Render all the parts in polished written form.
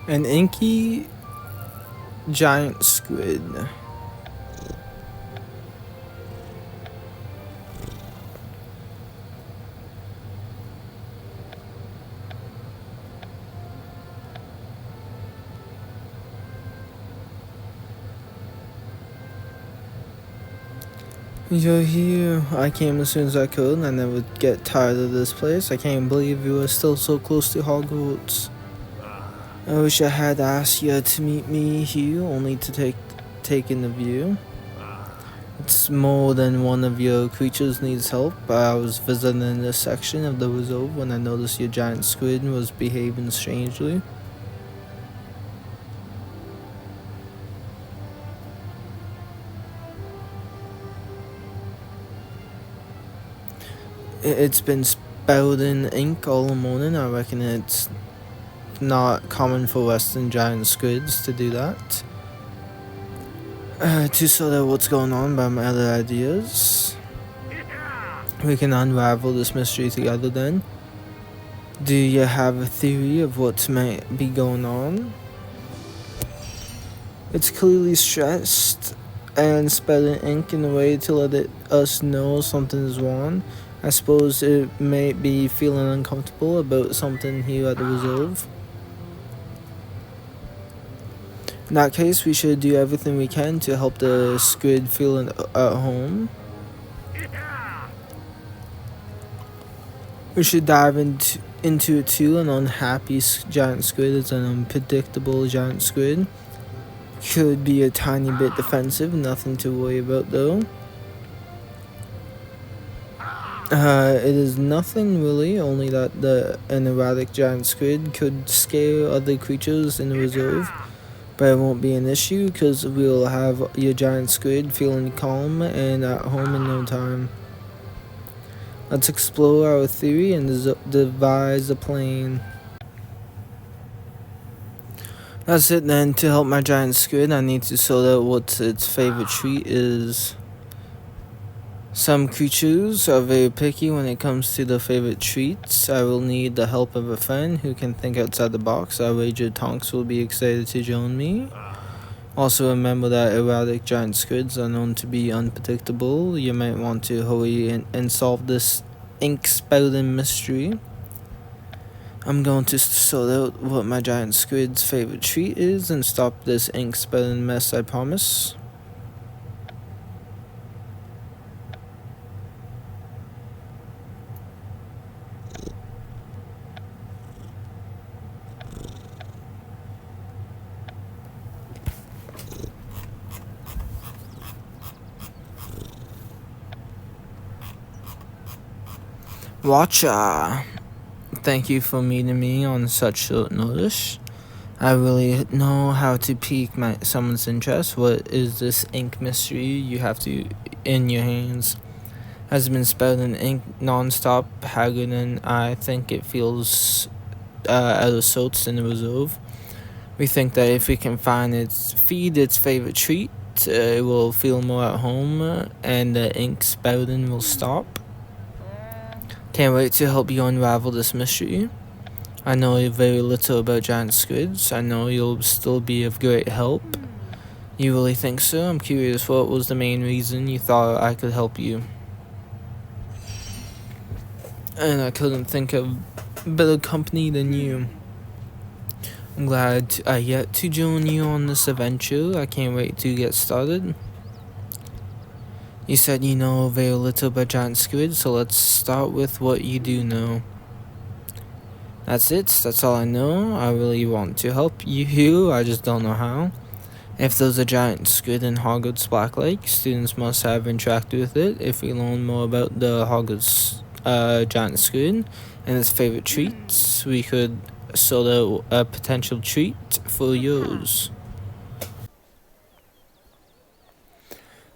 An inky giant squid. You're here. I came as soon as I could. I never get tired of this place. I can't believe you are still so close to Hogwarts. I wish I had asked you to meet me here, only to take in the view. It's more than one of your creatures needs help. I was visiting this section of the reserve when I noticed your giant squid was behaving strangely. It's been spouting ink all morning. I reckon it's not common for western giant squids to do that. To sort out what's going on by my other ideas. We can unravel this mystery together then. Do you have a theory of what might be going on? It's clearly stressed and spelling ink in a way to let us know something is wrong. I suppose it may be feeling uncomfortable about something here at the reserve. In that case, we should do everything we can to help the squid feel at home. We should dive into it too. An unhappy giant squid is an unpredictable giant squid. Could be a tiny bit defensive, nothing to worry about though. It is nothing really, only that an erratic giant squid could scare other creatures in the reserve. But it won't be an issue because we'll have your giant squid feeling calm and at home in no time. Let's explore our theory and devise a plan. That's it then. To help my giant squid, I need to sort out what its favorite treat is. Some creatures are very picky when it comes to their favorite treats. I will need the help of a friend who can think outside the box. I wager Tonks will be excited to join me. Also remember that erratic giant squids are known to be unpredictable. You might want to hurry and solve this ink spouting mystery. I'm going to sort out what my giant squid's favorite treat is and stop this ink spouting mess, I promise. Watcha! Thank you for meeting me on such short notice. I really know how to pique someone's interest. What is this ink mystery you have in your hands? Has been spouting ink non-stop, Haggard, and I think it feels out of sorts in the reserve. We think that if we can feed its favorite treat, it will feel more at home, and the ink spouting will stop. Can't wait to help you unravel this mystery. I know very little about giant squids. I know you'll still be of great help. You really think so? I'm curious, what was the main reason you thought I could help you? And I couldn't think of better company than you. I'm glad I get to join you on this adventure. I can't wait to get started. You said you know very little about giant squid, so let's start with what you do know. That's it, that's all I know. I really want to help you, I just don't know how. If there's a giant squid in Hogwarts Black Lake, students must have interacted with it. If we learn more about the Hogwarts giant squid and its favorite treats, we could sort out a potential treat for yours.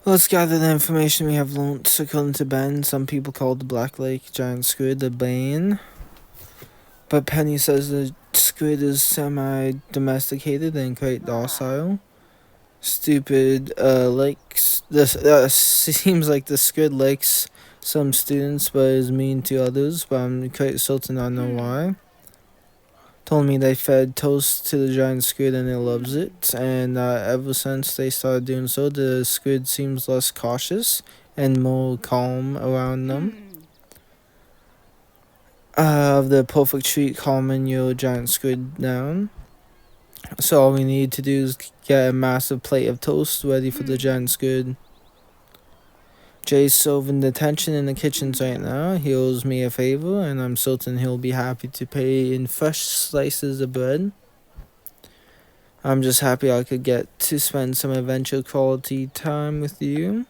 Let's gather the information we have learnt. According to Ben, some people call the Black Lake giant squid a bane. But Penny says the squid is semi-domesticated and quite docile. Stupid likes this. Seems like the squid likes some students but is mean to others. But I'm quite certain I know why. told me they fed toast to the giant squid and it loves it. And ever since they started doing so, the squid seems less cautious and more calm around them. The perfect treat calming your giant squid down. So all we need to do is get a massive plate of toast ready for the giant squid. Jay's serving the tension in the kitchens right now. He owes me a favor, and I'm certain he'll be happy to pay in fresh slices of bread. I'm just happy I could get to spend some adventure quality time with you.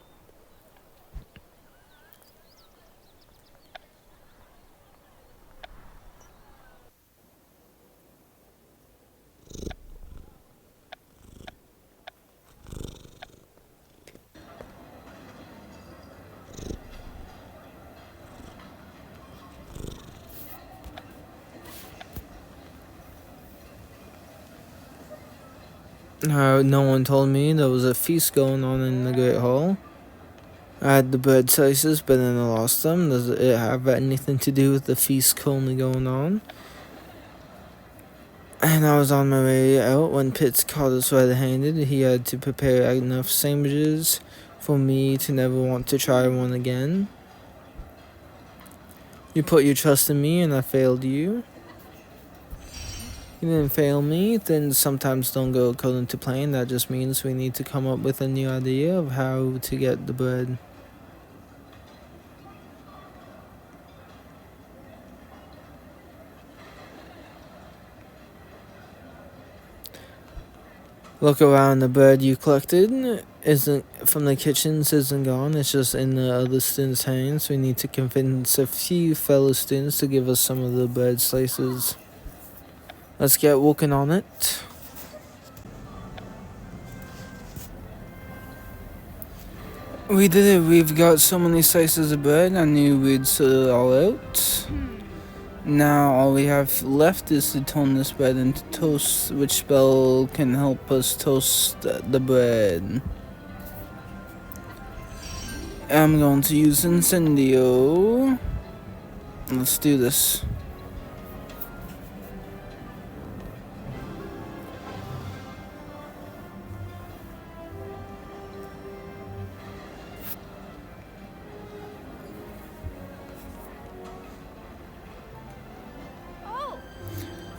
No one told me there was a feast going on in the Great Hall. I had the bread slices, but then I lost them. Does it have anything to do with the feast currently going on? And I was on my way out when Pitts caught us red-handed. He had to prepare enough sandwiches for me to never want to try one again. You put your trust in me and I failed you. You didn't fail me. Things sometimes don't go according to plan. That just means we need to come up with a new idea of how to get the bread. Look around, the bread you collected isn't from the kitchens isn't gone, it's just in the other students' hands. We need to convince a few fellow students to give us some of the bread slices. Let's get working on it. We did it, we've got so many slices of bread, I knew we'd sort it all out. Now all we have left is to turn this bread into toast. Which spell can help us toast the bread? I'm going to use Incendio. Let's do this.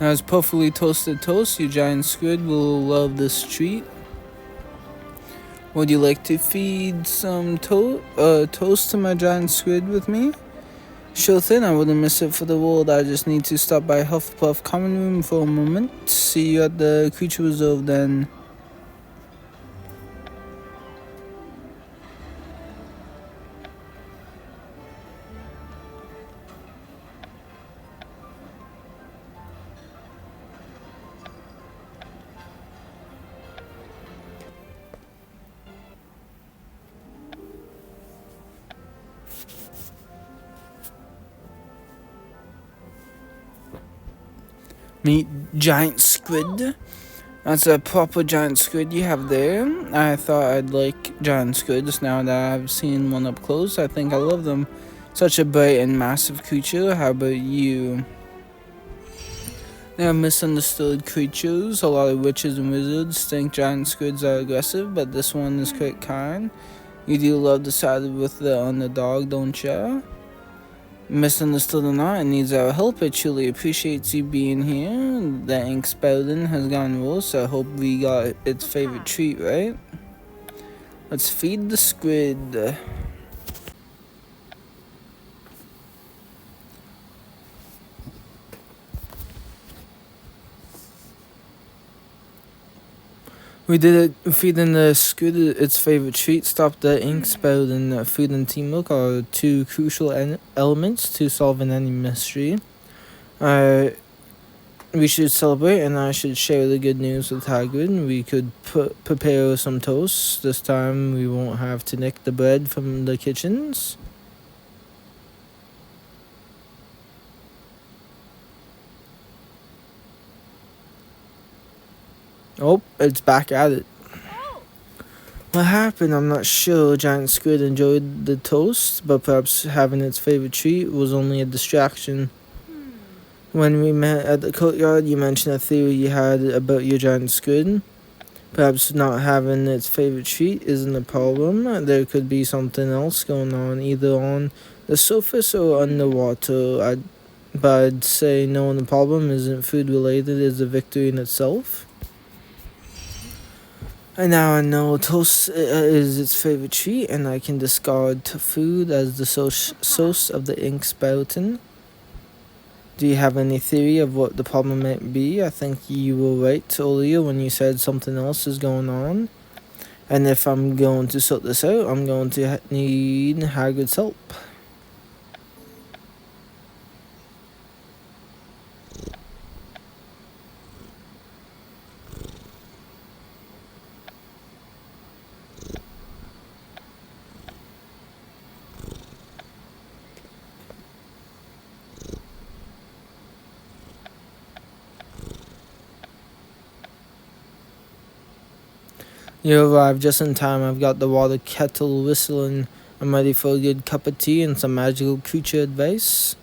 As perfectly toasted toast, you giant squid will love this treat. Would you like to feed some toast to my giant squid with me? Sure thing, I wouldn't miss it for the world. I just need to stop by Hufflepuff Common Room for a moment. See you at the Creature Reserve then. Meet giant squid. That's a proper giant squid you have there. I thought I'd like giant squids. Now that I've seen one up close, I think I love them. Such a bright and massive creature. How about you? They're misunderstood creatures. A lot of witches and wizards think giant squids are aggressive, but this one is quite kind. You do love to side with the underdog, don't ya? Misunderstood or not, it needs our help. It truly appreciates you being here. The ink spouting has gone worse. I hope we got its favorite treat, right? Let's feed the squid. We did it. Feeding the squid its favorite treat. Stop the ink spout, and food and teamwork are two crucial elements to solving any mystery. We should celebrate, and I should share the good news with Hagrid. We could prepare some toast. This time we won't have to nick the bread from the kitchens. Oh, it's back at it. What happened? I'm not sure. Giant squid enjoyed the toast, but perhaps having its favorite treat was only a distraction. When we met at the courtyard, you mentioned a theory you had about your giant squid. Perhaps not having its favorite treat isn't a problem. There could be something else going on, either on the surface or underwater. But I'd say knowing the problem isn't food related is a victory in itself. And now I know toast is its favorite treat, and I can discard food as the source of the ink spouting. Do you have any theory of what the problem might be? I think you were right earlier when you said something else is going on. And if I'm going to sort this out, I'm going to need Hagrid's help. You arrived just in time. I've got the water kettle whistling. I'm ready for a good cup of tea and some magical creature advice.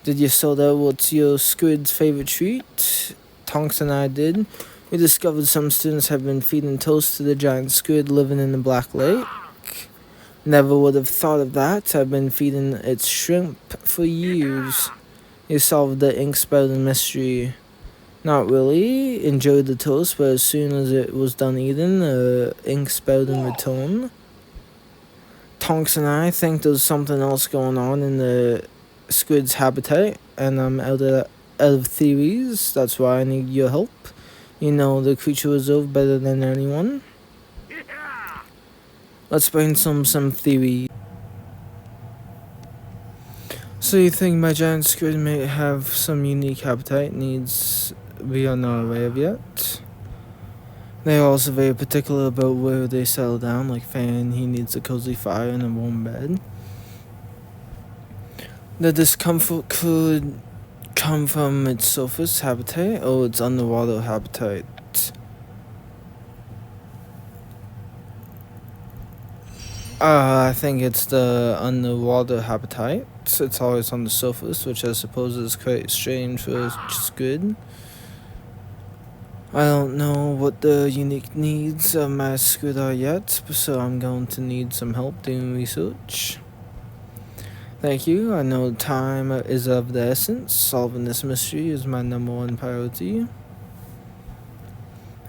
Did you sort out what's your squid's favorite treat? Tonks and I did. We discovered some students have been feeding toast to the giant squid living in the Black Lake. Never would have thought of that. I've been feeding it shrimp for years. You solved the ink spouting mystery. Not really. Enjoyed the toast, but as soon as it was done eating, the ink spouting returned. Tonks and I think there's something else going on in the squid's habitat, and I'm out of theories. That's why I need your help. You know the creature reserve better than anyone. Let's brainstorm some theory. So you think my giant squid may have some unique habitat needs we are not aware of yet? They are also very particular about where they settle down, like Fan, he needs a cozy fire and a warm bed. The discomfort could come from its surface habitat or its underwater habitat. I think it's the underwater habitat. It's always on the surface, which I suppose is quite strange for a squid. I don't know what the unique needs of my squid are yet, so I'm going to need some help doing research. Thank you. I know time is of the essence. Solving this mystery is my #1 priority.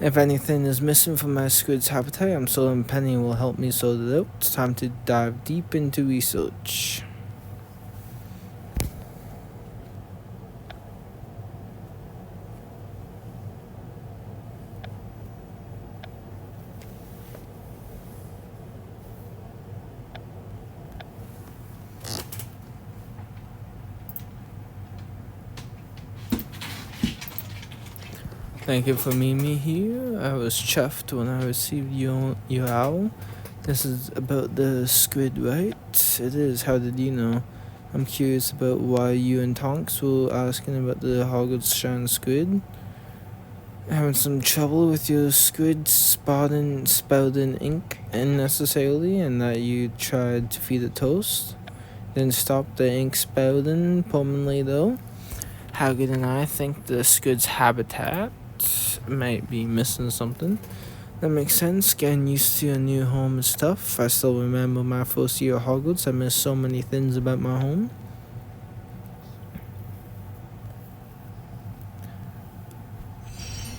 If anything is missing from my squid's habitat, I'm certain Penny will help me sort it out. It's time to dive deep into research. Thank you for meeting me here. I was chuffed when I received your owl. This is about the squid, right? It is. How did you know? I'm curious about why you and Tonks were asking about the Hogwarts giant squid. Having some trouble with your squid spouting ink unnecessarily, and that you tried to feed it toast. Didn't stop the ink spouting permanently though. Hagrid and I think the squid's habitat might be missing something. That makes sense. Getting used to a new home is tough. I still remember my first year at Hogwarts. I missed so many things about my home.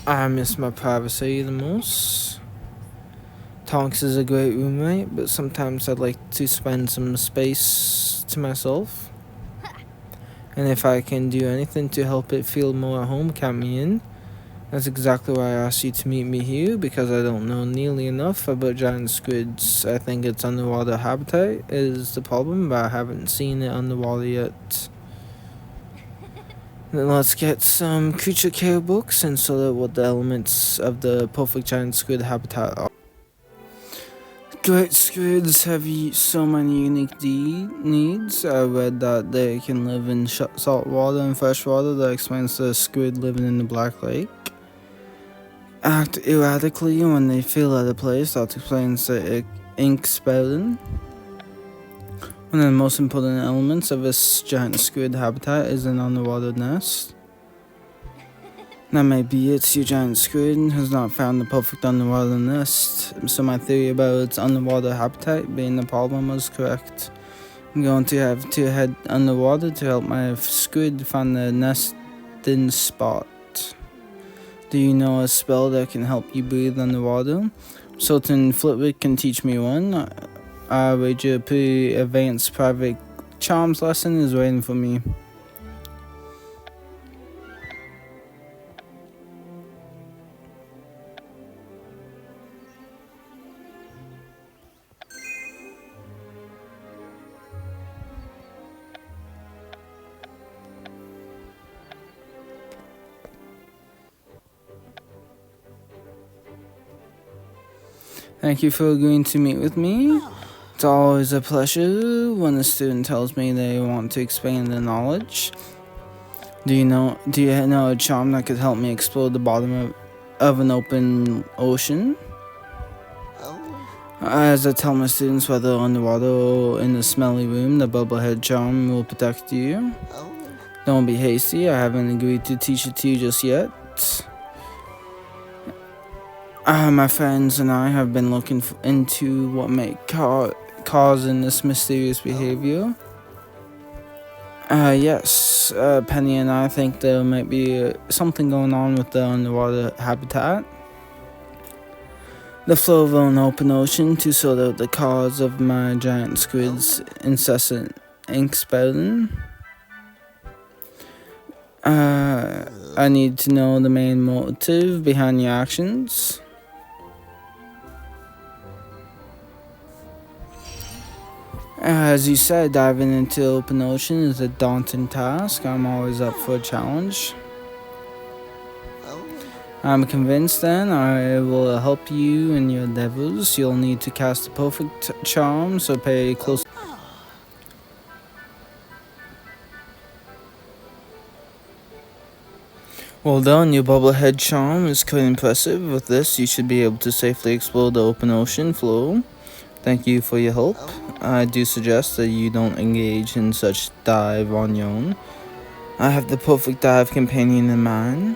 I miss my privacy the most. Tonks is a great roommate, but sometimes I'd like to spend some space to myself. And if I can do anything to help it feel more at home, count me in. That's exactly why I asked you to meet me here, because I don't know nearly enough about giant squids. I think its underwater habitat is the problem, but I haven't seen it underwater yet. Then let's get some creature care books and sort out what the elements of the perfect giant squid habitat are. Great squids have so many unique needs. I read that they can live in salt water and fresh water. That explains the squid living in the Black Lake. Act erratically when they feel out of place. That explains the ink spouting. One of the most important elements of this giant squid habitat is an underwater nest. That may be it, your giant squid has not found the perfect underwater nest, so my theory about its underwater habitat being the problem was correct. I'm going to have to head underwater to help my squid find the nesting spot. Do you know a spell that can help you breathe underwater? Sultan Flitwick can teach me one. I wager a pretty advanced private charms lesson is waiting for me. Thank you for agreeing to meet with me. It's always a pleasure when a student tells me they want to expand their knowledge. Do you know a charm that could help me explore the bottom of an open ocean? As I tell my students, whether underwater or in a smelly room, the bubblehead charm will protect you. Don't be hasty, I haven't agreed to teach it to you just yet. My friends and I have been looking into what may causing this mysterious behavior. Yes, Penny and I think there might be something going on with the underwater habitat. The flow of an open ocean to sort out the cause of my giant squid's incessant ink spouting. I need to know the main motive behind your actions. As you said, diving into the open ocean is a daunting task. I'm always up for a challenge. I'm convinced then I will help you in your endeavors. You'll need to cast a perfect charm, so pay close. Well done, your bubblehead charm is quite impressive. With this, you should be able to safely explore the open ocean floor. Thank you for your help. I do suggest that you don't engage in such dive on your own. I have the perfect dive companion in mind.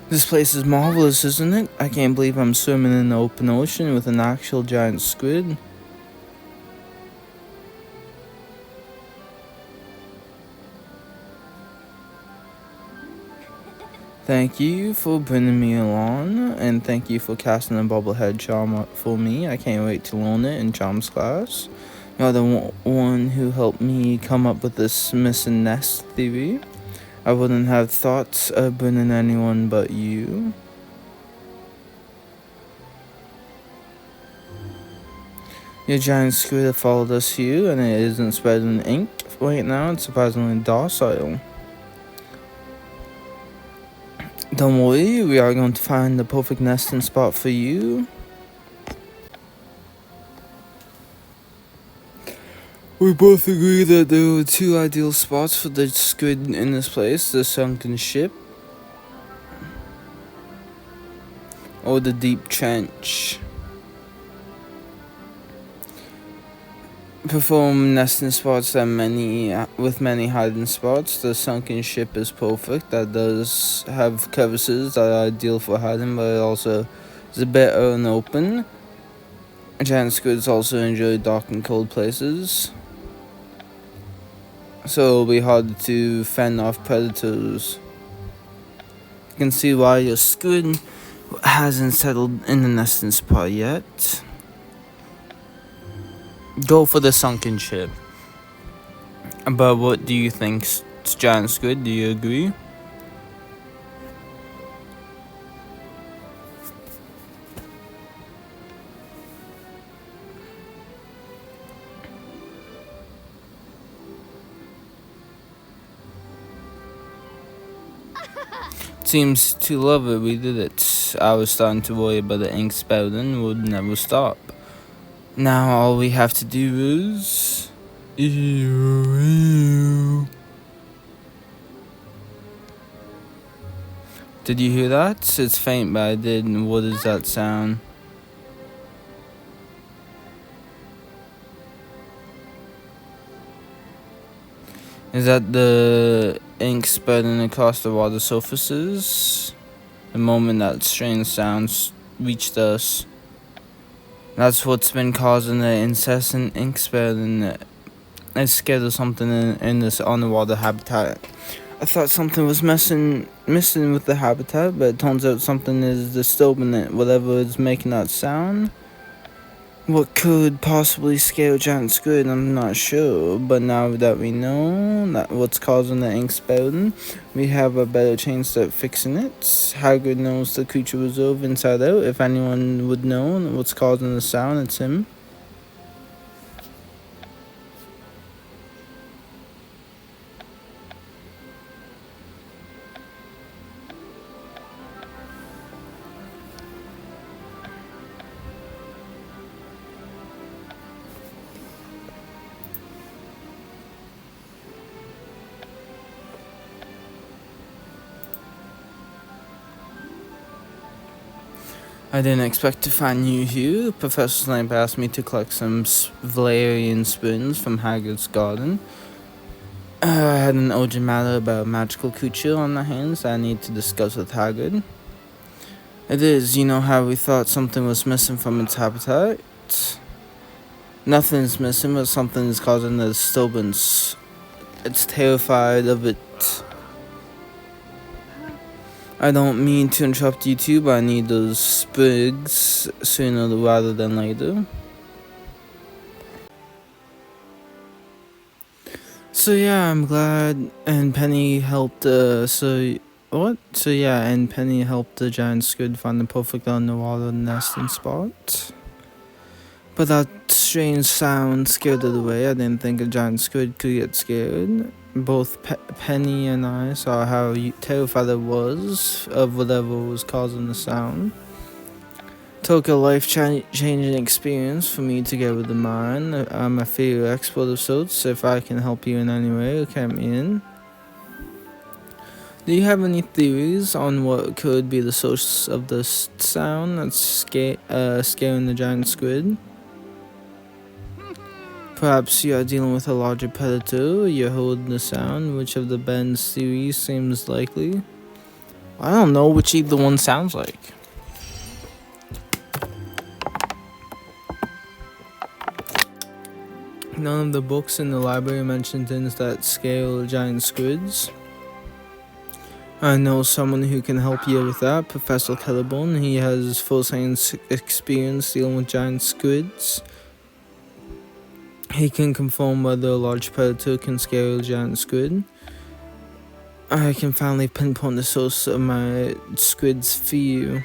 This place is marvelous, isn't it? I can't believe I'm swimming in the open ocean with an actual giant squid. Thank you for bringing me along, and thank you for casting a bubblehead charm for me. I can't wait to learn it in charms class. You're the one who helped me come up with this missing nest theory. I wouldn't have thought of bringing anyone but you. Your giant squid followed us here, and it isn't spreading ink right now. It's surprisingly docile. Don't worry, we are going to find the perfect nesting spot for you. We both agree that there are two ideal spots for the squid in this place: the sunken ship or the deep trench. Perform nesting spots with many hiding spots. The sunken ship is perfect. That does have crevices that are ideal for hiding, but it also is a bit unopen. Giant squids also enjoy dark and cold places, so it'll be hard to fend off predators. You can see why your squid hasn't settled in the nesting spot yet. Go for the sunken ship. But what do you think, giant squid? Do you agree? Seems to love it, we did it. I was starting to worry about the ink spouting would never stop. Now all we have to do is... Did you hear that? It's faint, but I did. What does that sound? Is that the ink spreading across the water surfaces? The moment that strange sounds reached us. That's what's been causing the incessant ink spreading. I'm scared of something in this underwater habitat. I thought something was missing with the habitat, but it turns out something is disturbing it, whatever is making that sound. What could possibly scare a giant squid, I'm not sure, but now that we know that what's causing the ink spouting, we have a better chance at fixing it. Hagrid knows the creature reserve inside out. If anyone would know what's causing the sound, it's him. I didn't expect to find you here. Professor Snape asked me to collect some Valerian spoons from Hagrid's garden. I had an urgent matter about a magical creature on my hands that I need to discuss with Hagrid. It is, you know how we thought something was missing from its habitat? Nothing's missing, but something is causing a disturbance. It's terrified of it. I don't mean to interrupt you two, but I need those sprigs sooner rather than later. So yeah, I'm glad, and Penny helped. And Penny helped the giant squid find the perfect underwater nesting spot. But that strange sound scared it away. I didn't think a giant squid could get scared. Both Penny and I saw how terrified it was of whatever was causing the sound. Took a life-changing experience for me to get rid of mine. I'm a field expert of sorts. If I can help you in any way, count me in. Do you have any theories on what could be the source of this sound that's scaring the giant squid? Perhaps you are dealing with a larger predator, you're holding the sound. Which of the Ben's theories seems likely? I don't know which either one sounds like. None of the books in the library mention things that scare giant squids. I know someone who can help you with that, Professor Kettlebone. He has first-hand experience dealing with giant squids. He can confirm whether a large predator can scare a giant squid. I can finally pinpoint the source of my squid's fear.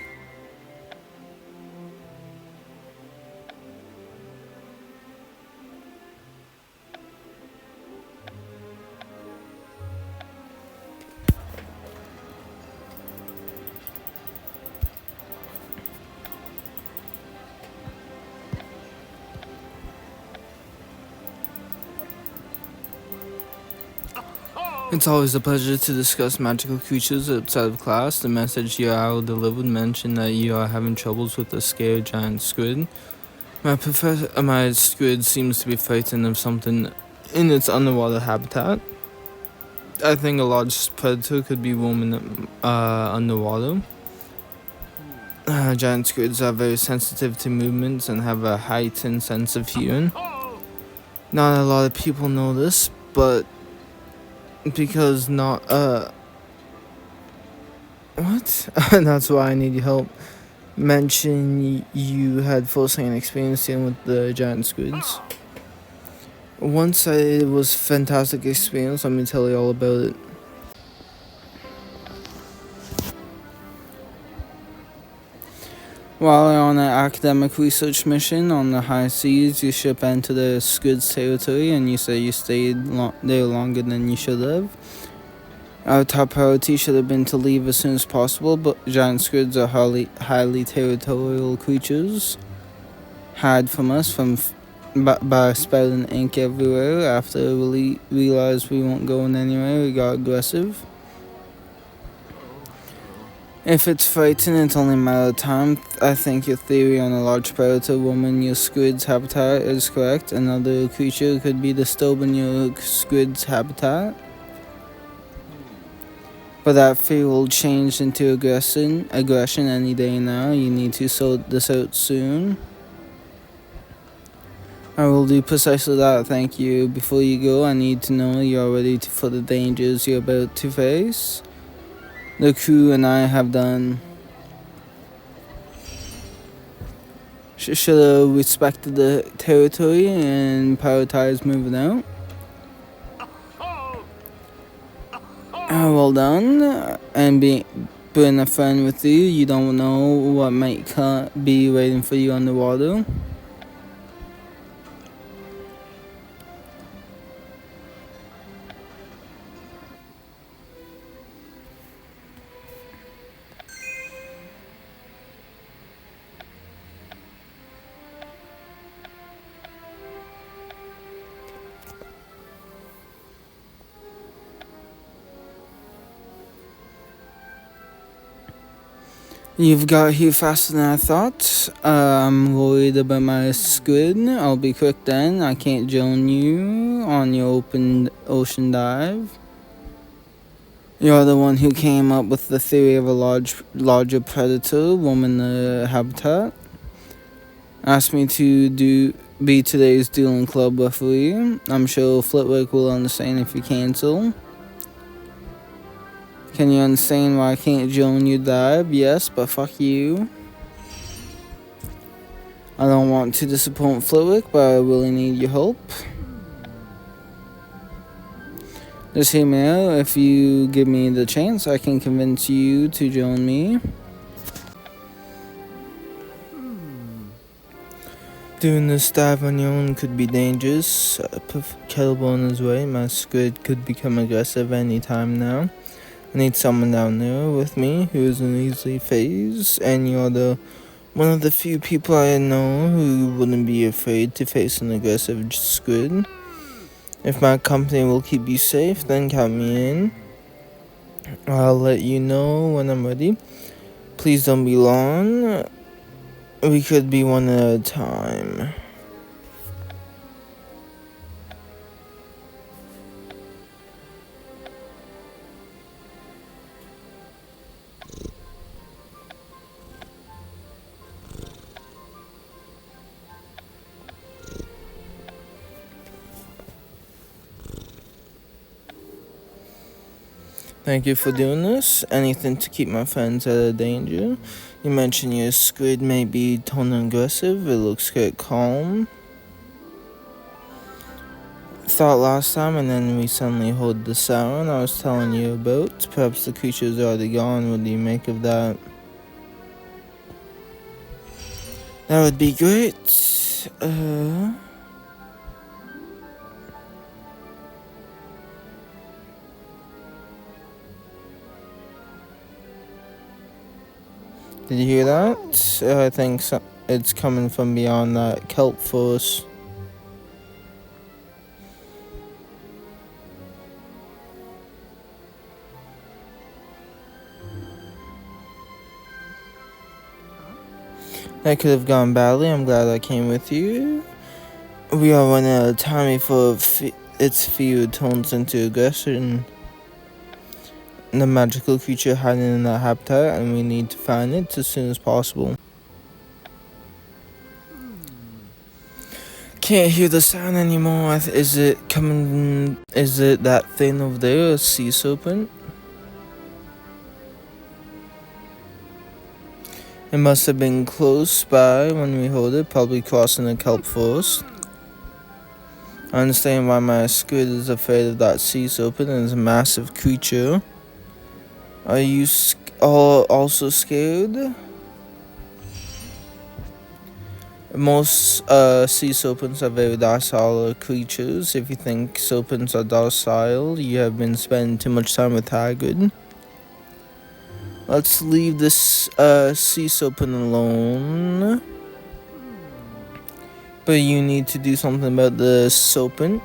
It's always a pleasure to discuss magical creatures outside of class. The message your owl delivered mentioned that you are having troubles with a scared giant squid. My squid seems to be frightened of something in its underwater habitat. I think a large predator could be roaming underwater. Giant squids are very sensitive to movements and have a heightened sense of hearing. Not a lot of people know this, but because what? That's why I need your help. Mention you had first-hand experience dealing with the giant squids. Once it was a fantastic experience, let me tell you all about it. While on an academic research mission on the high seas, your ship entered the squid's territory and you say you stayed there longer than you should have. Our top priority should have been to leave as soon as possible, but giant squids are highly territorial creatures. Hide from us by spouting ink everywhere. After we realized we weren't going anywhere, we got aggressive. If it's frightening, it's only a matter of time. I think your theory on a large predator roaming your squid's habitat is correct. Another creature could be disturbing your squid's habitat. But that fear will change into aggression any day now. You need to sort this out soon. I will do precisely that, thank you. Before you go, I need to know you're ready for the dangers you're about to face. The crew and I have done. Should have respected the territory and prioritized moving out. Well done. And being a friend with you, you don't know what might be waiting for you underwater. You've got here faster than I thought. I'm worried about my squid. I'll be quick then. I can't join you on your open ocean dive. You're the one who came up with the theory of a larger predator roaming the habitat. Asked me to be today's dueling club referee. I'm sure Flitwick will understand if you cancel. Can you understand why I can't join your dive? Yes, but fuck you. I don't want to disappoint Flitwick, but I really need your help. Just hear me out. If you give me the chance, I can convince you to join me. Doing this dive on your own could be dangerous. Put Kettlebell on his way. My squid could become aggressive anytime now. I need someone down there with me who isn't easily phased, and you're one of the few people I know who wouldn't be afraid to face an aggressive squid. If my company will keep you safe, then count me in. I'll let you know when I'm ready. Please don't be long. We could be one at a time. Thank you for doing this. Anything to keep my friends out of danger. You mentioned your squid may be turning aggressive. It looks quite calm. Thought last time, and then we suddenly heard the sound I was telling you about. Perhaps the creature's already gone. What do you make of that? That would be great. Did you hear that? I think it's coming from beyond that kelp forest. That could have gone badly. I'm glad I came with you. We are running out of time before its fear turns into aggression. The magical creature hiding in that habitat, and we need to find it as soon as possible. Can't hear the sound anymore. Is it coming? Is it that thing over there, a sea serpent? It must have been close by when we heard it, probably crossing the kelp forest. I understand why my squid is afraid of that sea serpent. It's a massive creature. Are you also scared? Most sea serpents are very docile creatures. If you think serpents are docile, you have been spending too much time with Hagrid. Let's leave this sea serpent alone. But you need to do something about the serpent.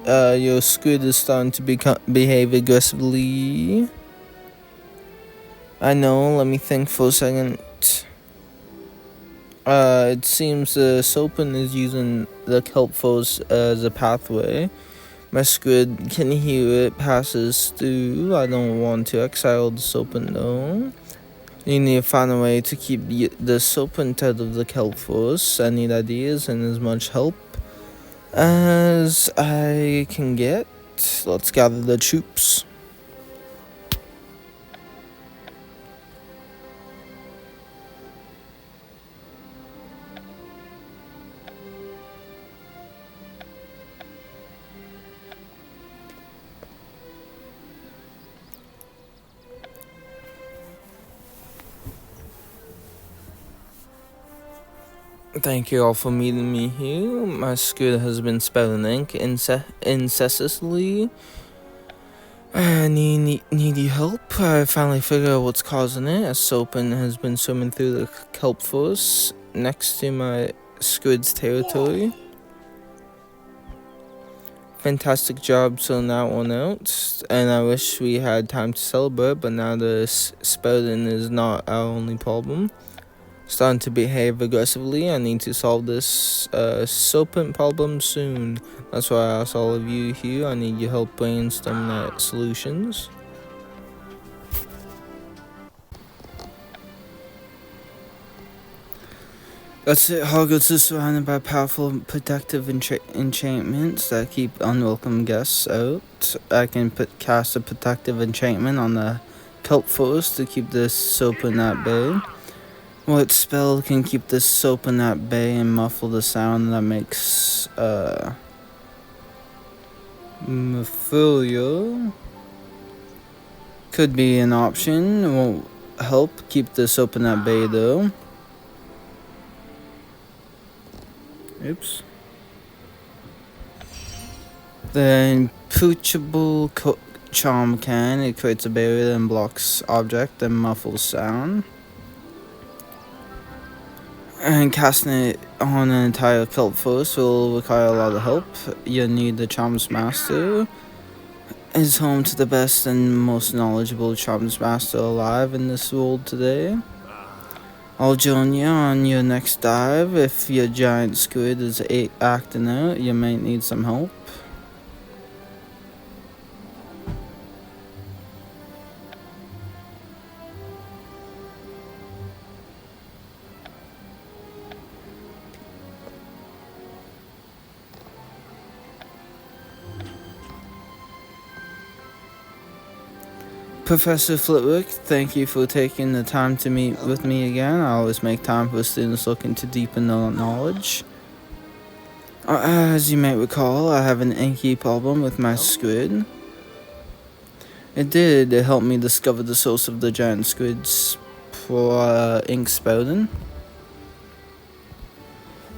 Your squid is starting to behave aggressively. I know, let me think for a second. It seems the serpent is using the kelp force as a pathway. My squid can hear it passes through. I don't want to exile the serpent though. You need to find a way to keep the serpent out of the kelp force. I need ideas and as much help as I can get. Let's gather the troops. Thank you all for meeting me here. My squid has been spelling ink incessantly. I need help. I finally figured out what's causing it. A serpent has been swimming through the kelp forest next to my squid's territory. Fantastic job sorting that one out, and I wish we had time to celebrate, but now the spelling is not our only problem. Starting to behave aggressively. I need to solve this serpent problem soon. That's why I asked all of you here. I need your help brainstorming solutions. That's it. Hogwarts is surrounded by powerful protective enchantments that keep unwelcome guests out. I can cast a protective enchantment on the kelp forest to keep this serpent at bay. What spell can keep this serpent at bay and muffle the sound that makes Mephilia? Could be an option. Won't help keep the serpent at bay though. Oops. The impeachable charm can. It creates a barrier and blocks object and muffles sound. And casting it on an entire kelp forest will require a lot of help. You'll need the Charms Master. Is home to the best and most knowledgeable Charms Master alive in this world today. I'll join you on your next dive. If your giant squid is acting out, you might need some help. Professor Flitwick, thank you for taking the time to meet with me again. I always make time for students looking to deepen their knowledge. As you may recall, I have an Inky problem with my squid. It did help me discover the source of the giant squid's ink spouting.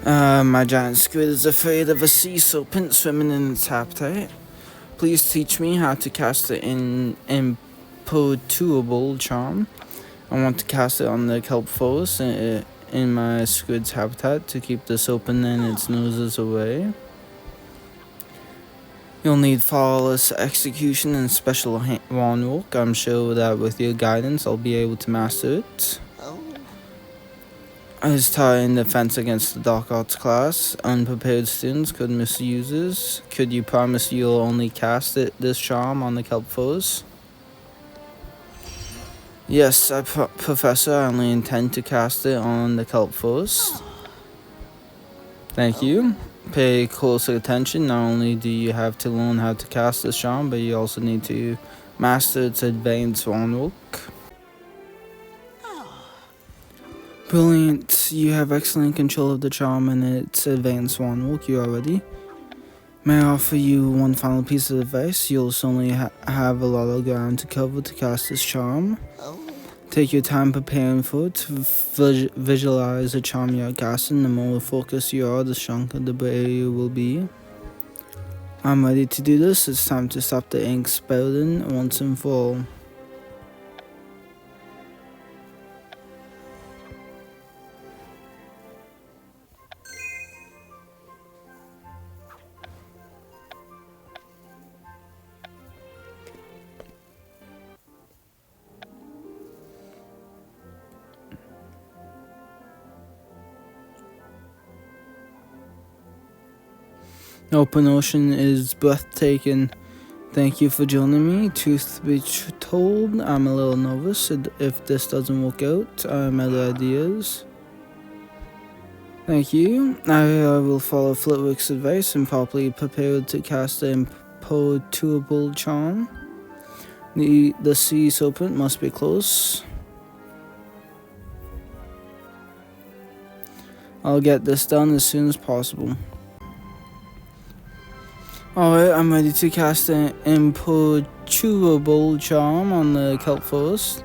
My giant squid is afraid of a sea serpent swimming in its habitat. Please teach me how to cast it in imperturbable charm. I want to cast it on the kelp forest in my squid's habitat to keep the serpent and its noses away. You'll need flawless execution and special wand work. I'm sure that with your guidance I'll be able to master it. As taught in defense against the dark arts class, unprepared students could misuse it. Could you promise you'll only cast this charm on the kelp forest? Yes, Professor, I only intend to cast it on the kelp forest. Thank you. Pay closer attention. Not only do you have to learn how to cast this charm, but you also need to master its advanced wand work. Brilliant. You have excellent control of the charm and its advanced wand work. You are ready. May I offer you one final piece of advice? You'll certainly have a lot of ground to cover to cast this charm. Take your time preparing for it. To visualize the charm you're casting. The more focused you are, the stronger the barrier will be. I'm ready to do this. It's time to stop the ink spouting once and for all. Open ocean is breathtaking. Thank you for joining me. Truth be told, I'm a little nervous. If this doesn't work out, I'm out of ideas. Thank you. I will follow Flitwick's advice and properly prepared to cast the imperturbable charm. The sea serpent must be close. I'll get this done as soon as possible. Alright, I'm ready to cast an imperturbable charm on the kelp forest.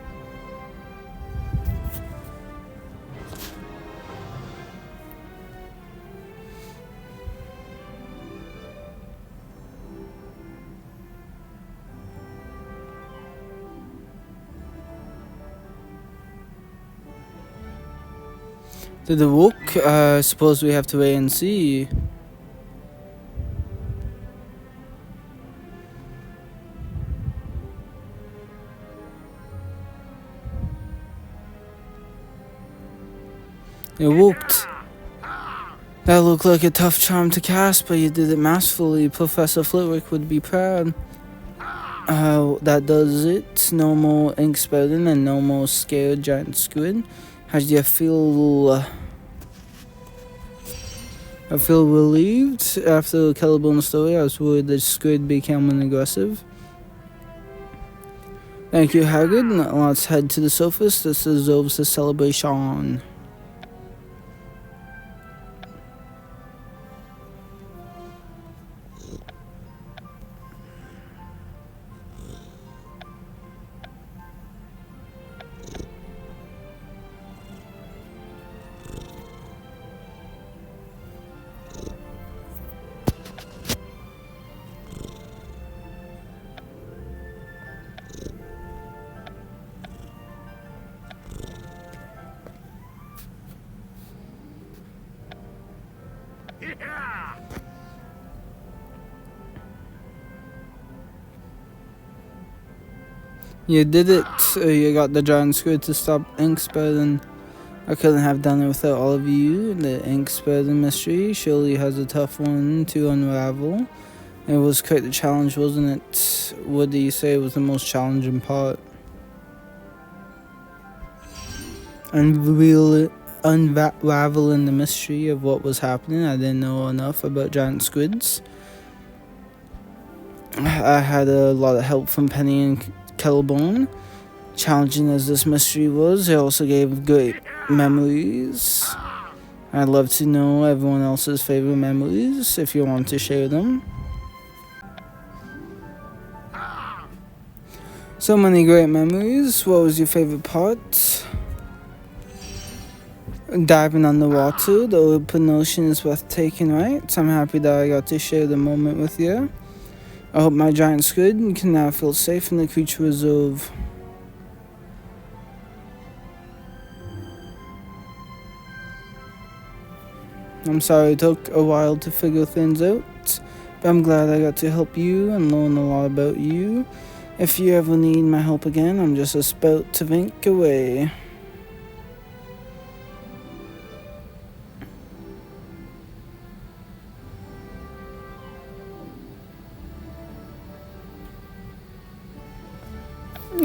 Did it work? I suppose we have to wait and see. It worked. That looked like a tough charm to cast, but you did it masterfully. Professor Flitwick would be proud. That does it. No more ink spouting and no more scared giant squid. How do you feel? I feel relieved. After the Caliburn story, I was worried the squid became aggressive. Thank you, Haggard. Let's head to the surface. This deserves a celebration. You did it. You got the giant squid to stop ink spouting. I couldn't have done it without all of you. The ink spouting mystery surely has a tough one to unravel. It was quite the challenge, wasn't it? What do you say was the most challenging part? Unraveling the mystery of what was happening. I didn't know enough about giant squids. I had a lot of help from Penny and Caliburn. Challenging as this mystery was, it also gave great memories. I'd love to know everyone else's favorite memories if you want to share them. So many great memories. What was your favorite part? Diving underwater. The open ocean is breathtaking, right? I'm happy that I got to share the moment with you. I hope my giant squid can now feel safe in the creature reserve. I'm sorry it took a while to figure things out, but I'm glad I got to help you and learn a lot about you. If you ever need my help again, I'm just a spout to ink away.